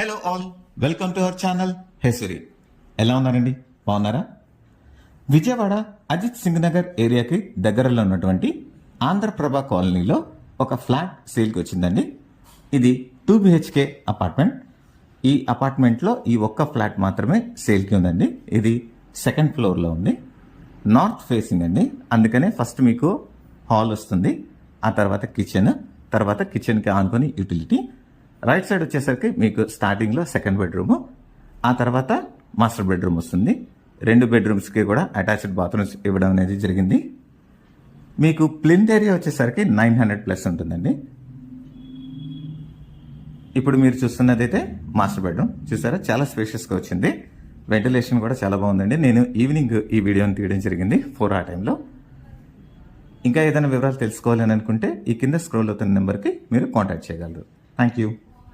Hello all, welcome to our channel Hesari. ఎలా ఉన్నారండి? బాగున్నారా? విజయవాడ అజిత్ సింగ్ నగర్ ఏరియాకి దగ్గరలో ఉన్నటువంటి ఆంధ్రప్రభ కాలనీలో ఒక ఫ్లాట్ సేల్కి వచ్చిందండి. ఇది 2 BHK అపార్ట్మెంట్. ఈ అపార్ట్మెంట్లో ఈ ఒక్క ఫ్లాట్ మాత్రమే సేల్కి ఉందండి. ఇది సెకండ్ ఫ్లోర్లో ఉంది, నార్త్ ఫేసింగ్ అండి. అందుకనే ఫస్ట్ మీకు హాల్ వస్తుంది, ఆ తర్వాత కిచెన్కి ఆనుకొని యూటిలిటీ. రైట్ సైడ్ వచ్చేసరికి మీకు స్టార్టింగ్లో సెకండ్ బెడ్రూమ్, ఆ తర్వాత మాస్టర్ బెడ్రూమ్ వస్తుంది. 2 బెడ్రూమ్స్కి కూడా అటాచ్డ్ బాత్రూమ్స్ ఇవ్వడం అనేది జరిగింది. మీకు ప్లింత్ ఏరియా వచ్చేసరికి 900+ ఉంటుందండి. ఇప్పుడు మీరు చూస్తున్నదైతే మాస్టర్ బెడ్రూమ్. చూసారా, చాలా స్పేషియస్గా వచ్చింది. వెంటిలేషన్ కూడా చాలా బాగుందండి. నేను ఈవినింగ్ ఈ వీడియోని తీయడం జరిగింది 4 ఆ టైంలో. ఇంకా ఏదైనా వివరాలు తెలుసుకోవాలని అనుకుంటే ఈ కింద స్క్రోల్ అవుతున్న నెంబర్కి మీరు కాంటాక్ట్ చేయగలరు. Thank you.